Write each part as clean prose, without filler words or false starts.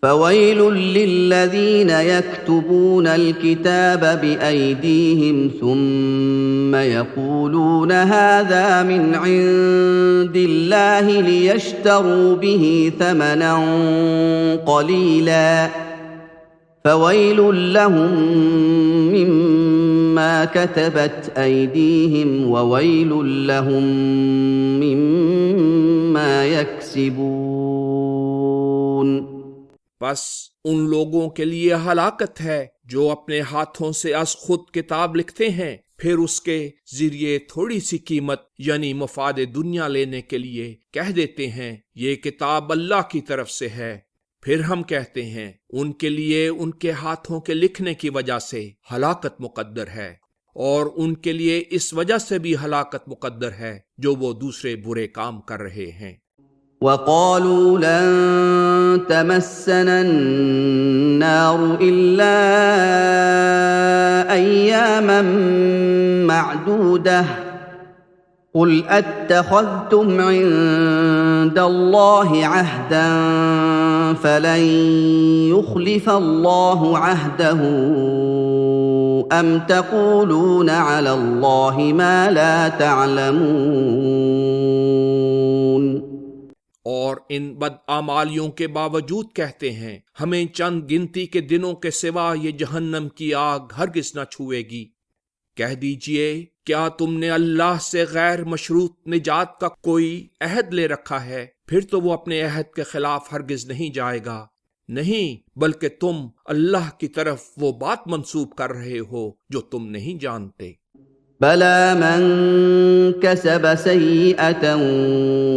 فويل للذين يكتبون الكتاب بأيديهم ثم يقولون هذا من عند الله ليشتروا به ثمنا قليلا فويل لهم مما كتبت أيديهم وويل لهم مما يكسبون. بس ان لوگوں کے لیے ہلاکت ہے جو اپنے ہاتھوں سے از خود کتاب لکھتے ہیں، پھر اس کے ذریعے تھوڑی سی قیمت یعنی مفاد دنیا لینے کے لیے کہہ دیتے ہیں یہ کتاب اللہ کی طرف سے ہے. پھر ہم کہتے ہیں ان کے لیے ان کے ہاتھوں کے لکھنے کی وجہ سے ہلاکت مقدر ہے، اور ان کے لیے اس وجہ سے بھی ہلاکت مقدر ہے جو وہ دوسرے برے کام کر رہے ہیں. وَقَالُوا لَن تَمَسَّنَا النَّارُ إِلَّا أَيَّامًا مَّعْدُودَةً قُلْ أَتَّخَذْتُمْ عِندَ اللَّهِ عَهْدًا فَلَن يُخْلِفَ اللَّهُ عَهْدَهُ أَمْ تَقُولُونَ عَلَى اللَّهِ مَا لَا تَعْلَمُونَ. اور ان بدعمالیوں کے باوجود کہتے ہیں ہمیں چند گنتی کے دنوں کے سوا یہ جہنم کی آگ ہرگز نہ چھوئے گی. کہہ دیجئے کیا تم نے اللہ سے غیر مشروط نجات کا کوئی عہد لے رکھا ہے؟ پھر تو وہ اپنے عہد کے خلاف ہرگز نہیں جائے گا. نہیں، بلکہ تم اللہ کی طرف وہ بات منسوب کر رہے ہو جو تم نہیں جانتے. بَلَىٰ مَن كَسَبَ سَيِّئَةً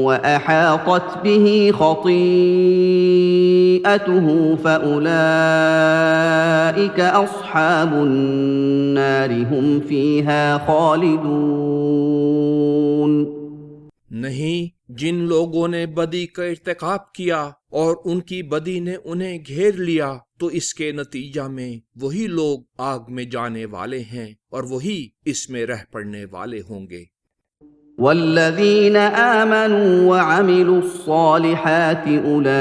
وَأَحَاطَتْ بِهِ خَطِيئَتُهُ فَأُولَٰئِكَ أَصْحَابُ النَّارِ هُمْ فِيهَا خَالِدُونَ. نہیں، جن لوگوں نے بدی کا ارتکاب کیا اور ان کی بدی نے انہیں گھیر لیا تو اس کے نتیجہ میں وہی لوگ آگ میں جانے والے ہیں اور وہی اس میں رہ پڑنے والے ہوں گے. وَالَّذِينَ آمَنُوا وَعَمِلُوا الصَّالِحَاتِ أُولَٰئِكَ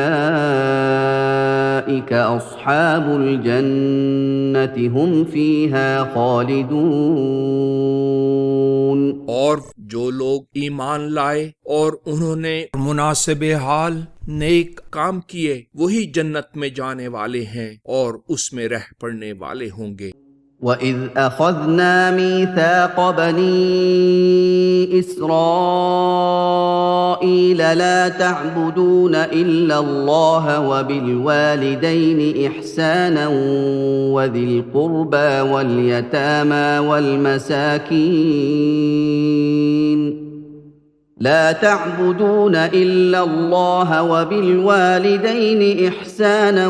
أَصْحَابُ الْجَنَّةِ هُمْ فِيهَا خَالِدُونَ. اور جو لوگ ایمان لائے اور انہوں نے مناسب حال نیک کام کیے وہی جنت میں جانے والے ہیں اور اس میں رہ پڑنے والے ہوں گے. وَإِذْ أَخَذْنَا مِيثَاقَ بَنِي إِسْرَائِيلَ لَا تَعْبُدُونَ إِلَّا اللَّهَ وَبِالْوَالِدَيْنِ إِحْسَانًا وَذِي الْقُرْبَى وَالْيَتَامَى وَالْمَسَاكِينَ لا تعبدون إلا الله وبالوالدين إحسانا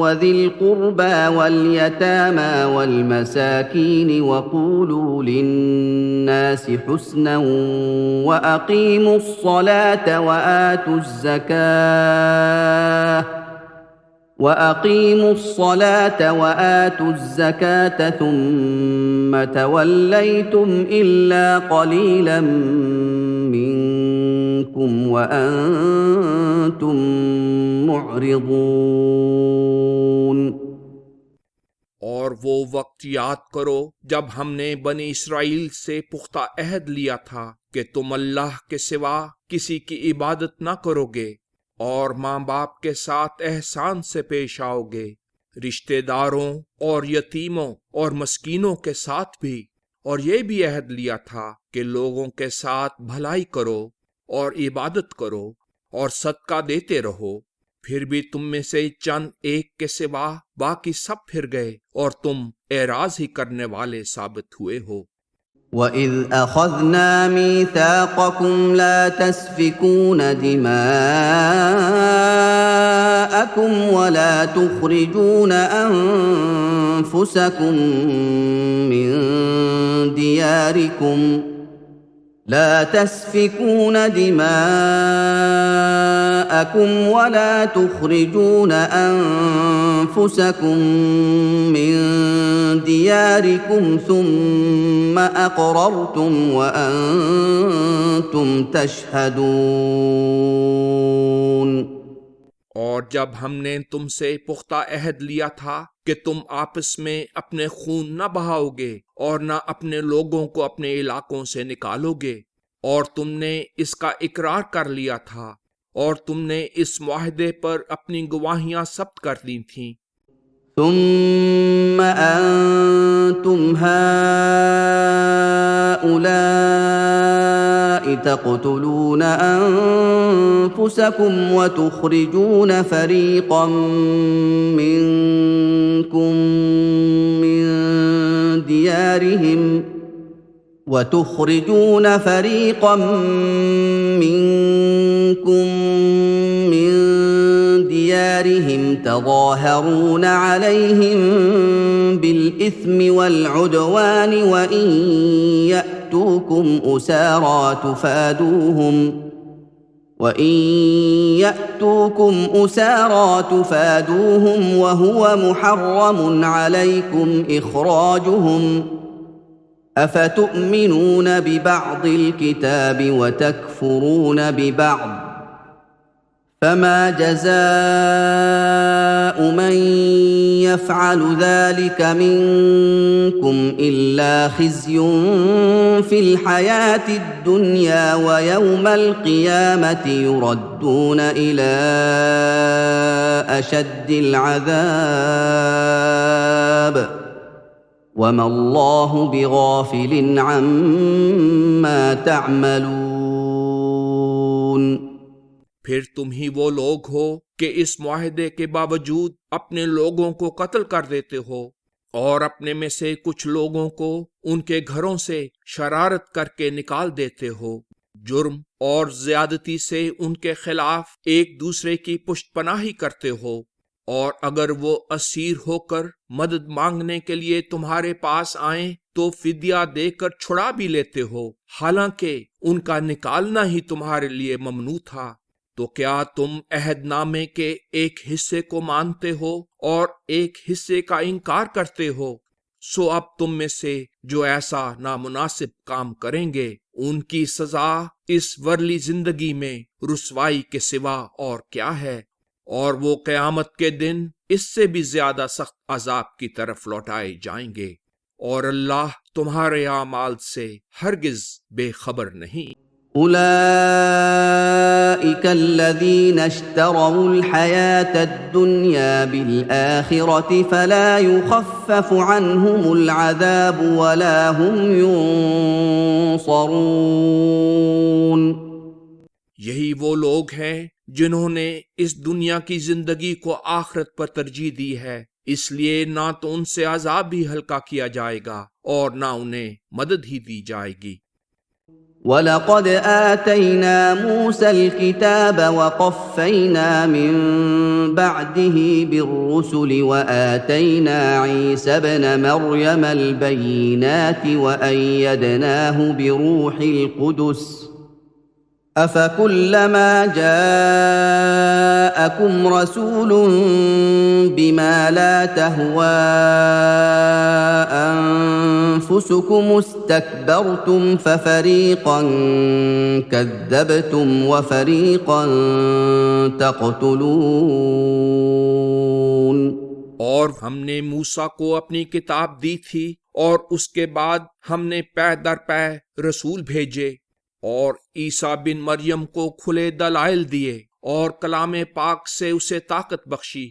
وذي القربى واليتامى والمساكين وقولوا للناس حسنا وأقيموا الصلاة وآتوا الزكاة ثم توليتم إلا قليلا منكم وأنتم معرضون. اور وہ وقت یاد کرو جب ہم نے بنی اسرائیل سے پختہ عہد لیا تھا کہ تم اللہ کے سوا کسی کی عبادت نہ کرو گے اور ماں باپ کے ساتھ احسان سے پیش آؤ گے، رشتہ داروں اور یتیموں اور مسکینوں کے ساتھ بھی، اور یہ بھی عہد لیا تھا کہ لوگوں کے ساتھ بھلائی کرو اور عبادت کرو اور صدقہ دیتے رہو. پھر بھی تم میں سے چند ایک کے سوا باقی سب پھر گئے اور تم اعراض ہی کرنے والے ثابت ہوئے ہو. وَإِذْ أَخَذْنَا مِيثَاقَكُمْ لَا تَسْفِكُونَ دِمَاءَكُمْ وَلَا تُخْرِجُونَ أَنفُسَكُمْ مِنْ دِيَارِكُمْ لا تسفكون دماءكم ولا تخرجون أنفسكم من دياركم ثم أقررتم وأنتم تشهدون. اور جب ہم نے تم سے پختہ عہد لیا تھا کہ تم آپس میں اپنے خون نہ بہاؤ گے اور نہ اپنے لوگوں کو اپنے علاقوں سے نکالو گے، اور تم نے اس کا اقرار کر لیا تھا، اور تم نے اس معاہدے پر اپنی گواہیاں ثبت کر دی تھیں، ثم أنتم هؤلاء تقتلون أنفسكم وتخرجون فريقا منكم من ديارهم تظاهرون عليهم بالإثم والعدوان وإن يأتوكم أسارى تفادوهم وهو محرم عليكم إخراجهم أفتؤمنون ببعض الكتاب وتكفرون ببعض فما جزاء من يفعل ذلك منكم إلا خزي في الحياة الدنيا ويوم القيامة يردون إلى أشد العذاب وما الله بغافل عما تعملون۔ پھر تم ہی وہ لوگ ہو کہ اس معاہدے کے باوجود اپنے لوگوں کو قتل کر دیتے ہو، اور اپنے میں سے کچھ لوگوں کو ان کے گھروں سے شرارت کر کے نکال دیتے ہو، جرم اور زیادتی سے ان کے خلاف ایک دوسرے کی پشت پناہی کرتے ہو، اور اگر وہ اسیر ہو کر مدد مانگنے کے لیے تمہارے پاس آئیں تو فدیہ دے کر چھڑا بھی لیتے ہو، حالانکہ ان کا نکالنا ہی تمہارے لیے ممنوع تھا۔ تو کیا تم عہد نامے کے ایک حصے کو مانتے ہو اور ایک حصے کا انکار کرتے ہو؟ سو اب تم میں سے جو ایسا نامناسب کام کریں گے ان کی سزا اس ورلی زندگی میں رسوائی کے سوا اور کیا ہے، اور وہ قیامت کے دن اس سے بھی زیادہ سخت عذاب کی طرف لوٹائے جائیں گے، اور اللہ تمہارے اعمال سے ہرگز بے خبر نہیں۔ أولئك الذين اشتروا الحياة الدنيا بالآخرة فلا يخفف عنهم العذاب ولا هم ينصرون۔ یہی وہ لوگ ہیں جنہوں نے اس دنیا کی زندگی کو آخرت پر ترجیح دی ہے، اس لیے نہ تو ان سے عذاب بھی ہلکا کیا جائے گا اور نہ انہیں مدد ہی دی جائے گی۔ وَلَقَدْ آتَيْنَا مُوسَى الْكِتَابَ وَقَفَّيْنَا مِن بَعْدِهِ بِالرُّسُلِ وَآتَيْنَا عِيسَى ابْنَ مَرْيَمَ الْبَيِّنَاتِ وَأَيَّدْنَاهُ بِرُوحِ الْقُدُسِ أَفَكُلَّمَا جَاءَكُمْ رَسُولٌ بِمَا لَا تَهْوَىٰ أَنفُسُكُمُ اسْتَكْبَرْتُمْ فَفَرِيقًا كَذَّبْتُمْ وَفَرِيقًا تَقْتُلُونَ۔ اور ہم نے موسیٰ کو اپنی کتاب دی تھی، اور اس کے بعد ہم نے پے در پے رسول بھیجے، اور عیسیٰ بن مریم کو کھلے دلائل دیے اور کلام پاک سے اسے طاقت بخشی۔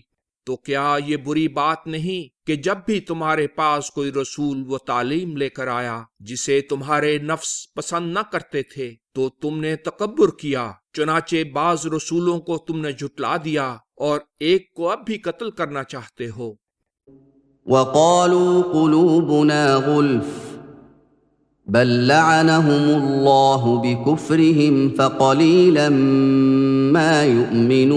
تو کیا یہ بری بات نہیں کہ جب بھی تمہارے پاس کوئی رسول وہ تعلیم لے کر آیا جسے تمہارے نفس پسند نہ کرتے تھے تو تم نے تکبر کیا، چنانچہ بعض رسولوں کو تم نے جھٹلا دیا اور ایک کو اب بھی قتل کرنا چاہتے ہو۔ وَقَالُوا قُلُوبُنَا غُلْفٌ بل لعنهم اللہ بکفرهم فقلیلا ما یؤمنون۔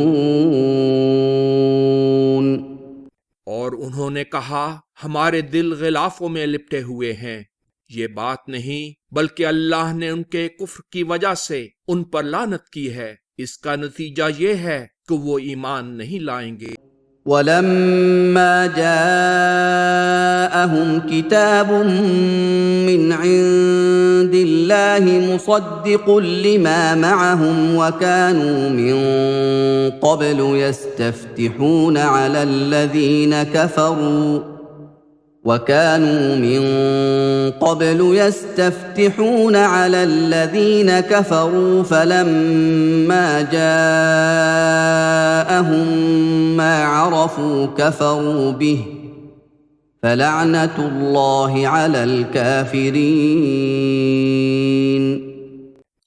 اور انہوں نے کہا ہمارے دل غلافوں میں لپٹے ہوئے ہیں۔ یہ بات نہیں بلکہ اللہ نے ان کے کفر کی وجہ سے ان پر لعنت کی ہے، اس کا نتیجہ یہ ہے کہ وہ ایمان نہیں لائیں گے۔ ولما جاءهم كتاب من عند الله مصدق لما معهم وكانوا من قبل يستفتحون على الذين كفروا فلما جاءهم ما عرفوا كفروا به فلعنة الله على الكافرين.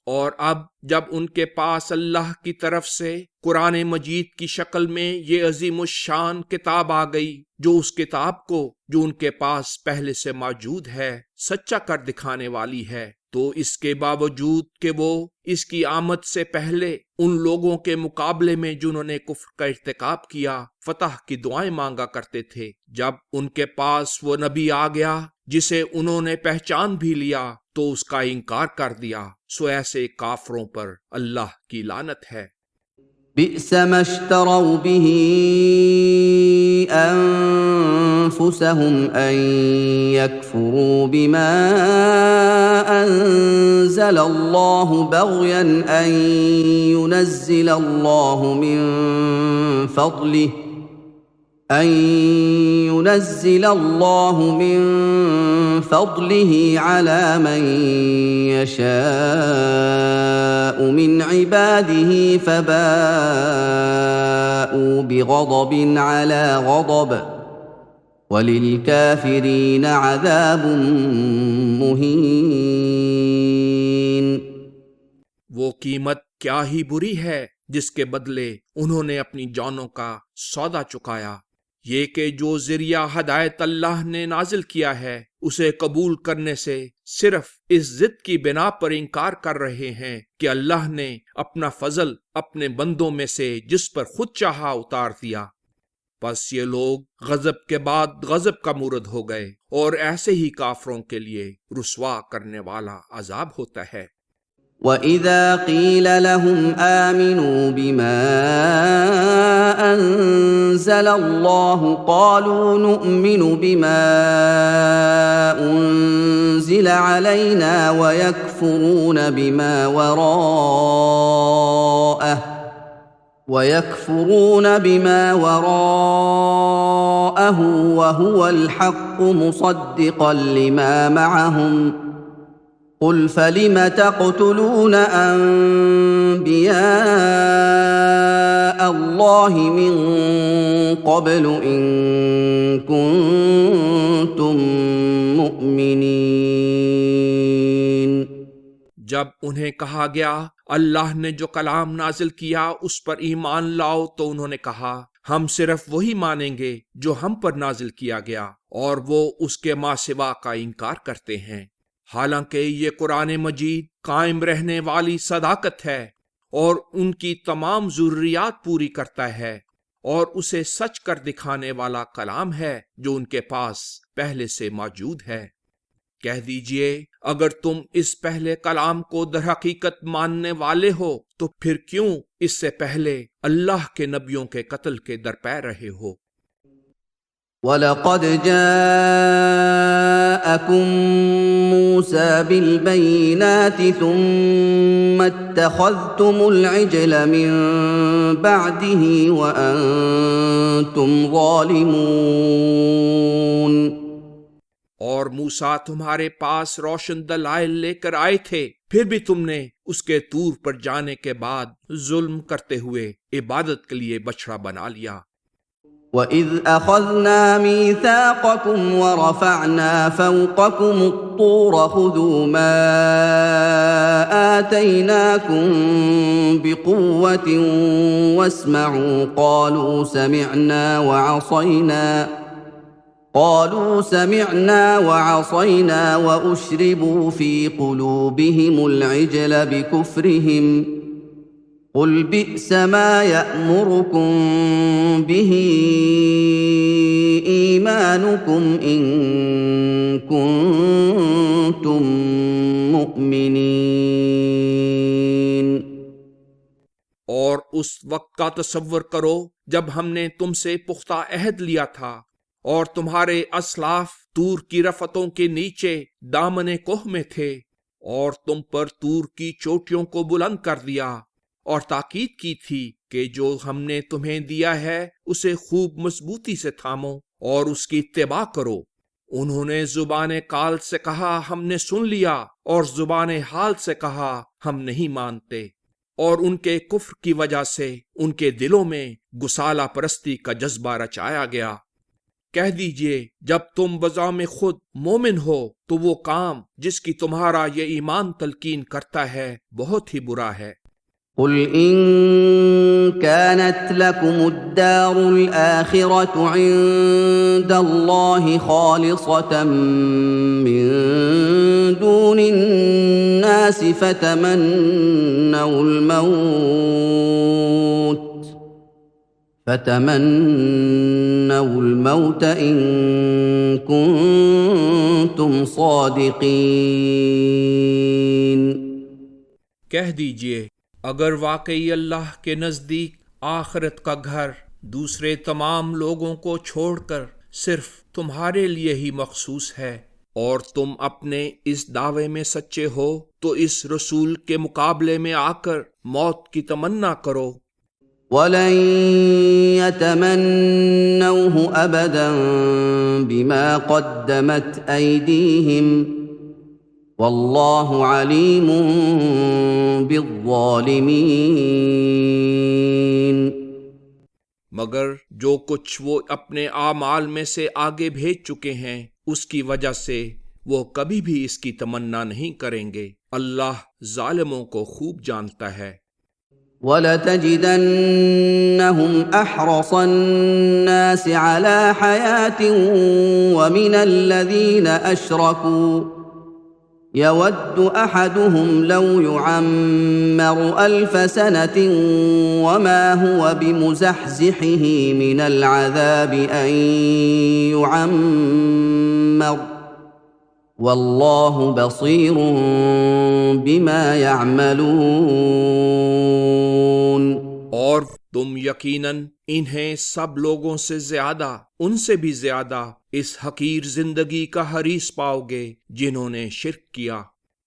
اور اب جب ان کے پاس اللہ کی طرف سے قرآن مجید کی شکل میں یہ عظیم الشان کتاب آ گئی جو اس کتاب کو جو ان کے پاس پہلے سے موجود ہے سچا کر دکھانے والی ہے، تو اس کے باوجود کہ وہ اس کی آمد سے پہلے ان لوگوں کے مقابلے میں جنہوں نے کفر کا ارتکاب کیا فتح کی دعائیں مانگا کرتے تھے، جب ان کے پاس وہ نبی آ گیا جسے انہوں نے پہچان بھی لیا تو اس کا انکار کر دیا، سو ایسے کافروں پر اللہ کی لعنت ہے۔ بئس ما اشتروا به أنفسهم أن يكفروا بما أنزل الله بغيا أن ينزل الله من فضله على من يشاء من عباده فباءوا بغضب على غضب وللكافرين عذاب مهين. وہ قیمت کیا ہی بری ہے جس کے بدلے انہوں نے اپنی جانوں کا سودا چکایا، یہ کہ جو ذریعہ ہدایت اللہ نے نازل کیا ہے اسے قبول کرنے سے صرف اس ضد کی بنا پر انکار کر رہے ہیں کہ اللہ نے اپنا فضل اپنے بندوں میں سے جس پر خود چاہا اتار دیا، پس یہ لوگ غضب کے بعد غضب کا مورد ہو گئے، اور ایسے ہی کافروں کے لیے رسوا کرنے والا عذاب ہوتا ہے۔ وَإِذَا قِيلَ لَهُمْ آمِنُوا بِمَا أَنزَلَ اللَّهُ قَالُوا نُؤْمِنُ بِمَا أُنزِلَ عَلَيْنَا وَيَكْفُرُونَ بِمَا وَرَاءَهُ وَهُوَ الْحَقُّ مُصَدِّقًا لِمَا مَعَهُمْ قُلْ فَلِمَ تَقْتُلُونَ أَنبِيَاءَ اللَّهِ مِن قَبْلُ إِن كُنتُم مُّؤْمِنِينَ۔ جب انہیں کہا گیا اللہ نے جو کلام نازل کیا اس پر ایمان لاؤ تو انہوں نے کہا ہم صرف وہی مانیں گے جو ہم پر نازل کیا گیا، اور وہ اس کے ماں سوا کا انکار کرتے ہیں، حالانکہ یہ قرآن مجید قائم رہنے والی صداقت ہے اور ان کی تمام ضروریات پوری کرتا ہے، اور اسے سچ کر دکھانے والا کلام ہے جو ان کے پاس پہلے سے موجود ہے۔ کہہ دیجئے اگر تم اس پہلے کلام کو در حقیقت ماننے والے ہو تو پھر کیوں اس سے پہلے اللہ کے نبیوں کے قتل کے درپے رہے ہو؟ وَلَقَدْ جَاءَكُم مُّوسَىٰ بِالْبَيِّنَاتِ ثُمَّ اتَّخَذْتُمُ الْعِجْلَ مِن بَعْدِهِ وَأَنتُمْ ظَالِمُونَ۔ اور موسیٰ تمہارے پاس روشن دلائل لے کر آئے تھے، پھر بھی تم نے اس کے طور پر جانے کے بعد ظلم کرتے ہوئے عبادت کے لیے بچڑا بنا لیا۔ وَإِذْ أَخَذْنَا مِيثَاقَكُمْ وَرَفَعْنَا فَوْقَكُمُ الطُّورَ خُذُوا مَا آتَيْنَاكُمْ بِقُوَّةٍ وَاسْمَعُوا قَالُوا سَمِعْنَا وَعَصَيْنَا وَأُشْرِبُوا فِي قُلُوبِهِمُ الْعِجْلَ بِكُفْرِهِمْ قُلْ بِئْسَ مَا يَأْمُرُكُمْ بِهِ إِيمَانُكُمْ إِن كُنتُم مُّؤْمِنِينَ۔ اور اس وقت کا تصور کرو جب ہم نے تم سے پختہ عہد لیا تھا اور تمہارے اسلاف طور کی رفتوں کے نیچے دامن کوہ میں تھے، اور تم پر طور کی چوٹیوں کو بلند کر دیا، اور تاکید کی تھی کہ جو ہم نے تمہیں دیا ہے اسے خوب مضبوطی سے تھامو اور اس کی اتباع کرو۔ انہوں نے زبان قال سے کہا ہم نے سن لیا، اور زبان حال سے کہا ہم نہیں مانتے، اور ان کے کفر کی وجہ سے ان کے دلوں میں گسالہ پرستی کا جذبہ رچایا گیا۔ کہہ دیجئے جب تم بذام خود مومن ہو تو وہ کام جس کی تمہارا یہ ایمان تلقین کرتا ہے بہت ہی برا ہے۔ قل إن كانت لكم الدار الآخرة عند الله خالصة من دون الناس فتمنوا الموت إن كنتم صادقين۔ کہہ دیجئے اگر واقعی اللہ کے نزدیک آخرت کا گھر دوسرے تمام لوگوں کو چھوڑ کر صرف تمہارے لیے ہی مخصوص ہے، اور تم اپنے اس دعوے میں سچے ہو، تو اس رسول کے مقابلے میں آ کر موت کی تمنا کرو۔ وَلَن يَتَمَنَّوْهُ أَبَدًا بِمَا قَدَّمَتْ أَيْدِيهِمْ وَاللَّهُ عَلِيمٌ بِالظَّالِمِينَ۔ مگر جو کچھ وہ اپنے اعمال میں سے آگے بھیج چکے ہیں اس کی وجہ سے وہ کبھی بھی اس کی تمنا نہیں کریں گے، اللہ ظالموں کو خوب جانتا ہے۔ وَلَتَجِدَنَّهُمْ أَحْرَصَ النَّاسِ عَلَى حَيَاةٍ وَمِنَ الَّذِينَ أَشْرَكُوا يَوَدُّ أَحَدُهُمْ لَوْ يُعَمَّرُ أَلْفَ سَنَةٍ وَمَا هُوَ بِمُزَحْزِحِهِ مِنَ الْعَذَابِ أَن يُعَمَّرَ وَاللَّهُ بَصِيرٌ بِمَا يَعْمَلُونَ۔ اور تم یقیناً انہیں سب لوگوں سے زیادہ، ان سے بھی زیادہ اس حقیر زندگی کا حریص پاؤ گے جنہوں نے شرک کیا۔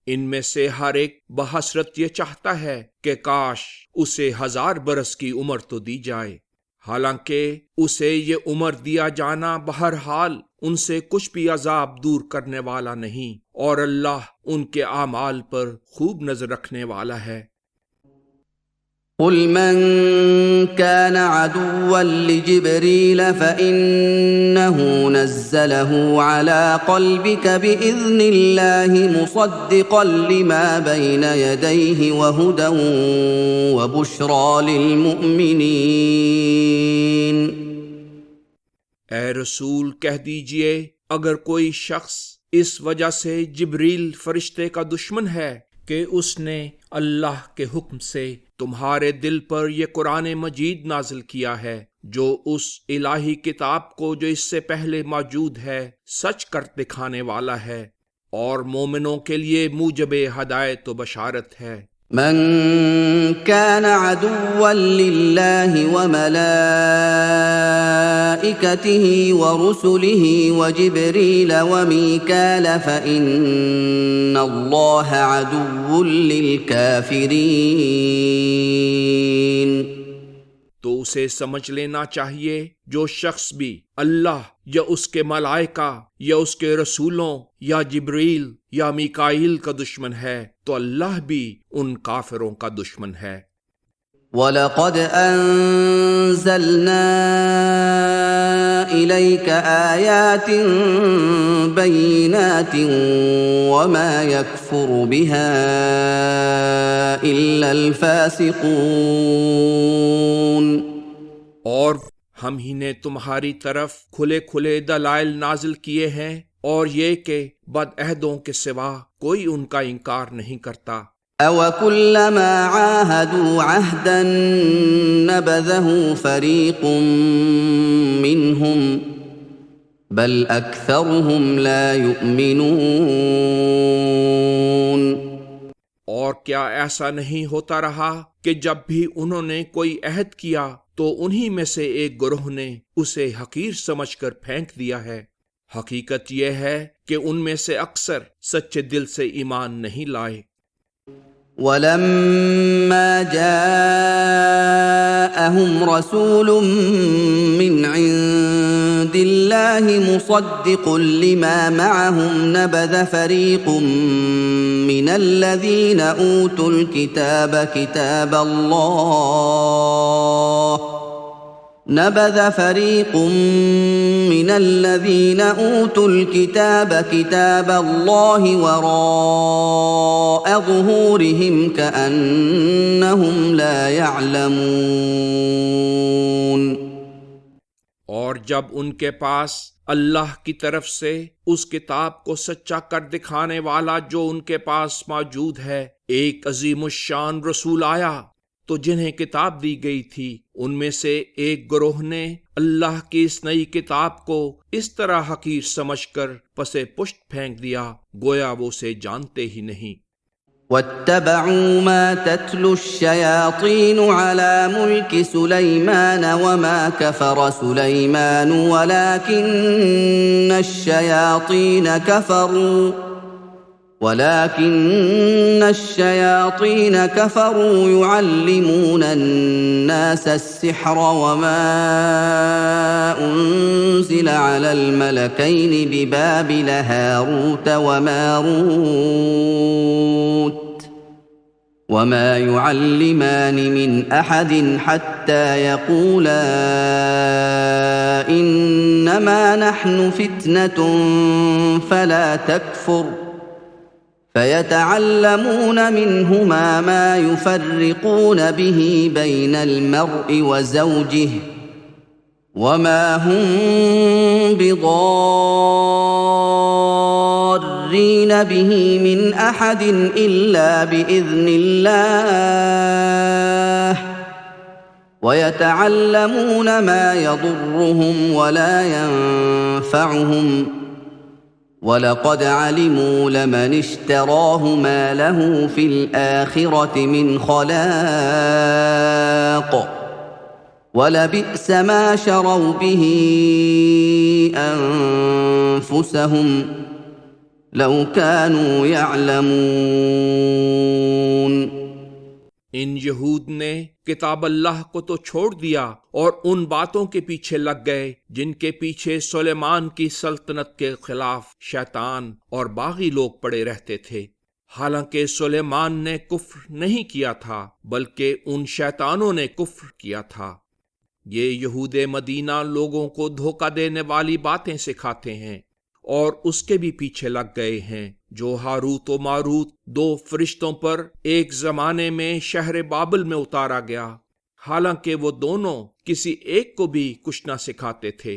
ان میں سے ہر ایک بحسرت یہ چاہتا ہے کہ کاش اسے 1000 برس کی عمر تو دی جائے، حالانکہ اسے یہ عمر دیا جانا بہرحال ان سے کچھ بھی عذاب دور کرنے والا نہیں، اور اللہ ان کے اعمال پر خوب نظر رکھنے والا ہے۔ قل من كان عدوا لجبريل فإنه نزله على قلبك بإذن الله مصدقا لما بين يديه وهدى وبشرى للمؤمنين۔ اے رسول کہہ دیجئے اگر کوئی شخص اس وجہ سے جبریل فرشتے کا دشمن ہے کہ اس نے اللہ کے حکم سے تمہارے دل پر یہ قرآن مجید نازل کیا ہے، جو اس الہی کتاب کو جو اس سے پہلے موجود ہے سچ کر دکھانے والا ہے، اور مومنوں کے لیے موجب ہدایت و بشارت ہے۔ من كان عدوا لله وملائكته ورسله وجبريل وميكال فإن الله عدو للكافرين۔ تو اسے سمجھ لینا چاہیے جو شخص بھی اللہ یا اس کے ملائکہ یا اس کے رسولوں یا جبریل یا میکائیل کا دشمن ہے تو اللہ بھی ان کافروں کا دشمن ہے۔ وَلَقَدْ أَنزَلْنَا إِلَيْكَ آيَاتٍ بَيِّنَاتٍ وَمَا يَكْفُرُ بِهَا إِلَّا الْفَاسِقُونَ۔ اور ہم ہی نے تمہاری طرف کھلے کھلے دلائل نازل کیے ہیں، اور یہ کہ بدعہدوں کے سوا کوئی ان کا انکار نہیں کرتا۔ أَوَكُلَّمَا عَاهَدُوا عَهْدًا نَبَذَهُ فَرِيقٌ مِّنْهُمْ بَلْ أَكْثَرُهُمْ لَا يُؤْمِنُونَ۔ اور کیا ایسا نہیں ہوتا رہا کہ جب بھی انہوں نے کوئی عہد کیا تو انہی میں سے ایک گروہ نے اسے حقیر سمجھ کر پھینک دیا ہے؟ حقیقت یہ ہے کہ ان میں سے اکثر سچے دل سے ایمان نہیں لائے۔ وَلَمَّا جَاءَهُمْ رَسُولٌ مِّنْ عِندِ اللَّهِ مُصَدِّقٌ لِّمَا مَعَهُمْ نَبَذَ فَرِيقٌ مِّنَ الَّذِينَ أُوتُوا الْكِتَابَ كِتَابَ اللَّهِ وَرَاءَ ظُهُورِهِمْ كَأَنَّهُمْ لَا يَعْلَمُونَ۔ اور جب ان کے پاس اللہ کی طرف سے اس کتاب کو سچا کر دکھانے والا جو ان کے پاس موجود ہے ایک عظیم الشان رسول آیا تو جنہیں کتاب دی گئی تھی ان میں سے ایک گروہ نے اللہ کی اس نئی کتاب کو اس طرح حقیر سمجھ کر پسے پشت پھینک دیا گویا وہ اسے جانتے ہی نہیں۔ وَاتَّبَعُوا مَا تَتْلُو الشَّيَاطِينُ عَلَى مُلْكِ سُلَيْمَانَ وَمَا كَفَرَ سُلَيْمَانُ وَلَكِنَّ الشَّيَاطِينَ كَفَرُوا يُعَلِّمُونَ النَّاسَ السِّحْرَ وَمَا أُنزِلَ عَلَى الْمَلَكَيْنِ بِبَابِلَ هَارُوتَ وَمَارُوتَ وَمَا يُعَلِّمَانِ مِنْ أَحَدٍ حَتَّى يَقُولَا إِنَّمَا نَحْنُ فِتْنَةٌ فَلَا تَكْفُرْ فَيَتَعَلَّمُونَ مِنْهُمَا مَا يُفَرِّقُونَ بِهِ بَيْنَ الْمَرْءِ وَزَوْجِهِ وَمَا هُمْ بِضَارِّينَ بِهِ مِنْ أَحَدٍ إِلَّا بِإِذْنِ اللَّهِ وَيَتَعَلَّمُونَ مَا يَضُرُّهُمْ وَلَا يَنفَعُهُمْ وَلَقَدْ عَلِمُوا لَمَنِ اشْتَرَاهُ مَا لَهُ فِي الْآخِرَةِ مِنْ خَلَاقٍ وَلَبِئْسَ مَا شَرَوْا بِهِ أَنفُسَهُمْ لَوْ كَانُوا يَعْلَمُونَ۔ ان یہود نے کتاب اللہ کو تو چھوڑ دیا اور ان باتوں کے پیچھے لگ گئے جن کے پیچھے سلیمان کی سلطنت کے خلاف شیطان اور باغی لوگ پڑے رہتے تھے، حالانکہ سلیمان نے کفر نہیں کیا تھا بلکہ ان شیطانوں نے کفر کیا تھا۔ یہ یہود مدینہ لوگوں کو دھوکہ دینے والی باتیں سکھاتے ہیں اور اس کے بھی پیچھے لگ گئے ہیں جو ہاروت و ماروت دو فرشتوں پر ایک زمانے میں شہر بابل میں اتارا گیا، حالانکہ وہ دونوں کسی ایک کو بھی کچھ نہ سکھاتے تھے،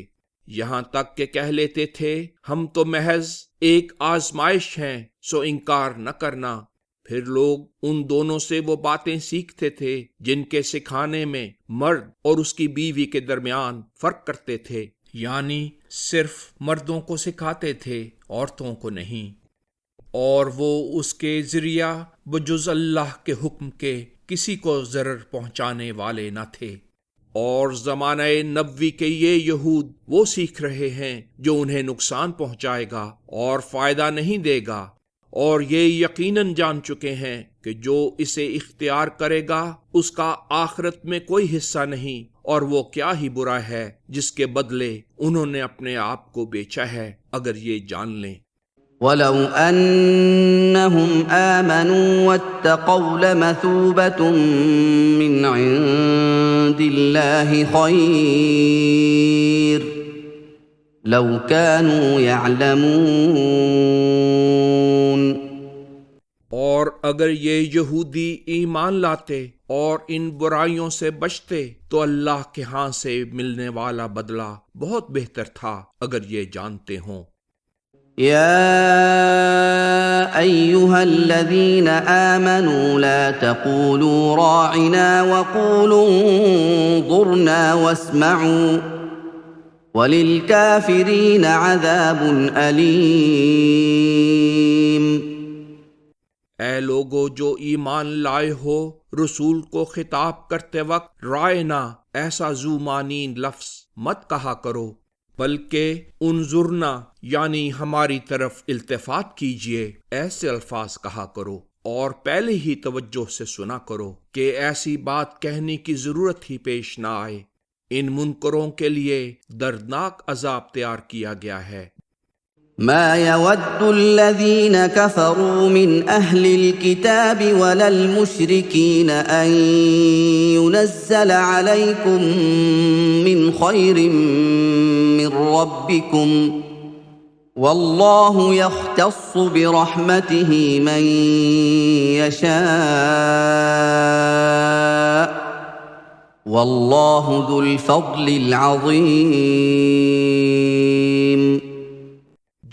یہاں تک کہ کہہ لیتے تھے ہم تو محض ایک آزمائش ہیں سو انکار نہ کرنا۔ پھر لوگ ان دونوں سے وہ باتیں سیکھتے تھے جن کے سکھانے میں مرد اور اس کی بیوی کے درمیان فرق کرتے تھے، یعنی صرف مردوں کو سکھاتے تھے عورتوں کو نہیں، اور وہ اس کے ذریعہ بجز اللہ کے حکم کے کسی کو ضرر پہنچانے والے نہ تھے۔ اور زمانہ نبوی کے یہ یہود وہ سیکھ رہے ہیں جو انہیں نقصان پہنچائے گا اور فائدہ نہیں دے گا، اور یہ یقیناً جان چکے ہیں کہ جو اسے اختیار کرے گا اس کا آخرت میں کوئی حصہ نہیں، اور وہ کیا ہی برا ہے جس کے بدلے انہوں نے اپنے آپ کو بیچا ہے اگر یہ جان لیں۔ وَلَوْ أَنَّهُمْ آمَنُوا وَاتَّقَوْا لَمَثُوبَةٌ مِّنْ عِندِ اللَّهِ خَيْرٌ لَوْ كَانُوا يَعْلَمُونَ۔ اور اگر یہ یہودی ایمان لاتے اور ان برائیوں سے بچتے تو اللہ کے ہاں سے ملنے والا بدلہ بہت بہتر تھا اگر یہ جانتے ہوں۔ يا أيها الذين آمنوا لا تقولوا راعنا وقولوا انظرنا واسمعوا وللكافرين عذاب أليم۔ اے لوگو جو ایمان لائے ہو، رسول کو خطاب کرتے وقت رائنا ایسا ذو معنی لفظ مت کہا کرو، بلکہ انظرنا یعنی ہماری طرف التفات کیجئے ایسے الفاظ کہا کرو، اور پہلے ہی توجہ سے سنا کرو کہ ایسی بات کہنے کی ضرورت ہی پیش نہ آئے۔ ان منکروں کے لیے دردناک عذاب تیار کیا گیا ہے۔ ما يود الذين كفروا من أهل الكتاب ولا المشركين أن ينزل عليكم من خير من ربكم والله يختص برحمته من يشاء والله ذو الفضل العظيم۔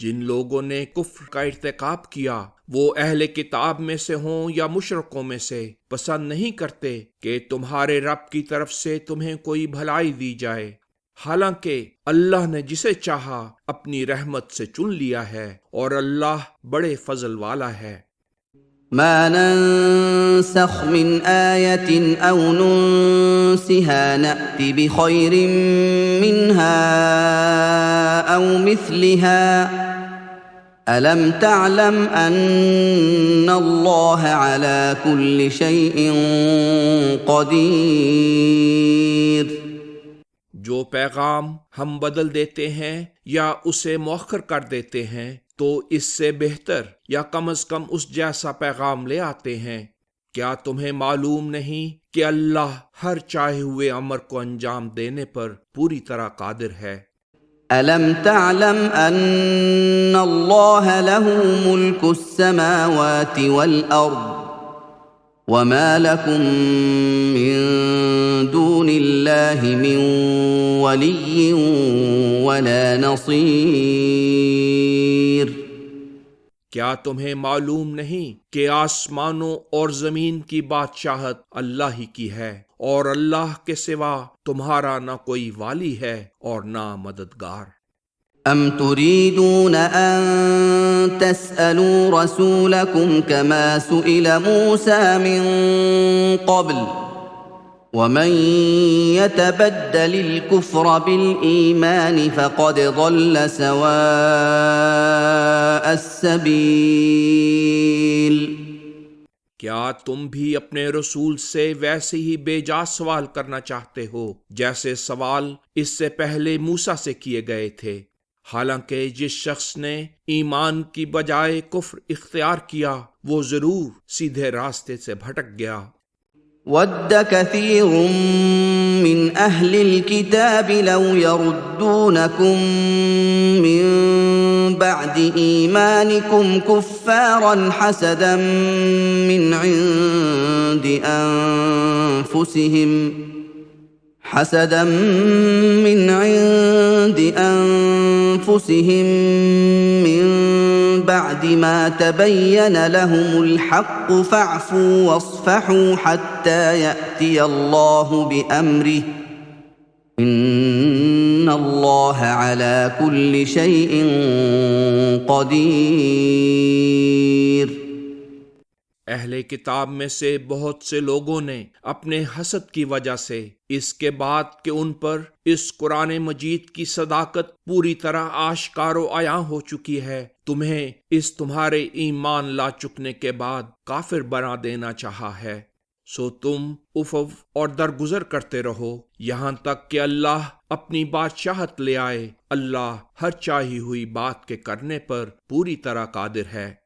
جن لوگوں نے کفر کا ارتکاب کیا، وہ اہل کتاب میں سے ہوں یا مشرکوں میں سے، پسند نہیں کرتے کہ تمہارے رب کی طرف سے تمہیں کوئی بھلائی دی جائے، حالانکہ اللہ نے جسے چاہا اپنی رحمت سے چن لیا ہے، اور اللہ بڑے فضل والا ہے۔ ما ننسخ من آية أو ننسها نأت بخير منها أو مثلها ألم تعلم أن الله على كل شيء قدير۔ جو پیغام ہم بدل دیتے ہیں یا اسے مؤخر کر دیتے ہیں تو اس سے بہتر یا کم از کم اس جیسا پیغام لے آتے ہیں۔ کیا تمہیں معلوم نہیں کہ اللہ ہر چاہے ہوئے امر کو انجام دینے پر پوری طرح قادر ہے؟ أَلَمْ تَعْلَمْ أَنَّ اللَّهَ لَهُ مُلْكُ السَّمَاوَاتِ وَالْأَرْضِ وَمَا لَكُم مِّن دُونِ اللَّهِ مِن وَلِيٍّ وَلَا نَصِيرٍ۔ کیا تمہیں معلوم نہیں کہ آسمانوں اور زمین کی بادشاہت اللہ ہی کی ہے، اور اللہ کے سوا تمہارا نہ کوئی والی ہے اور نہ مددگار؟ أَمْ تُرِيدُونَ أَن تَسْأَلُوا رَسُولَكُمْ كَمَا سُئِلَ مُوسَى مِن قَبْلُ وَمَن يَتَبَدَّلِ الْكُفْرَ بِالْإِيمَانِ فَقَدْ ضَلَّ سَوَاءَ السَّبِيلِ۔ کیا تم بھی اپنے رسول سے ویسے ہی بے جا سوال کرنا چاہتے ہو جیسے سوال اس سے پہلے موسیٰ سے کیے گئے تھے؟ حالانکہ جس شخص نے ایمان کی بجائے کفر اختیار کیا وہ ضرور سیدھے راستے سے بھٹک گیا۔ وَدَّ كَثِيرٌ مِّنْ أَهْلِ الْكِتَابِ لَوْ يَرُدُّونَكُم مِّن بَعْدِ إِيمَانِكُمْ كُفَّارًا حَسَدًا مِّنْ عِندِ أَنفُسِهِم مِّن بَعْدِ مَا تَبَيَّنَ لَهُمُ الْحَقُّ فَاعْفُوا وَاصْفَحُوا حَتَّى يَأْتِيَ اللَّهُ بِأَمْرِهِ إِنَّ اللَّهَ عَلَى كُلِّ شَيْءٍ قَدِيرٌ۔ اہل کتاب میں سے بہت سے لوگوں نے اپنے حسد کی وجہ سے اس کے بعد کہ ان پر اس قرآن مجید کی صداقت پوری طرح آشکار و عیاں ہو چکی ہے، تمہیں اس تمہارے ایمان لا چکنے کے بعد کافر بنا دینا چاہا ہے، سو تم عفو اور درگزر کرتے رہو یہاں تک کہ اللہ اپنی بادشاہت لے آئے۔ اللہ ہر چاہی ہوئی بات کے کرنے پر پوری طرح قادر ہے۔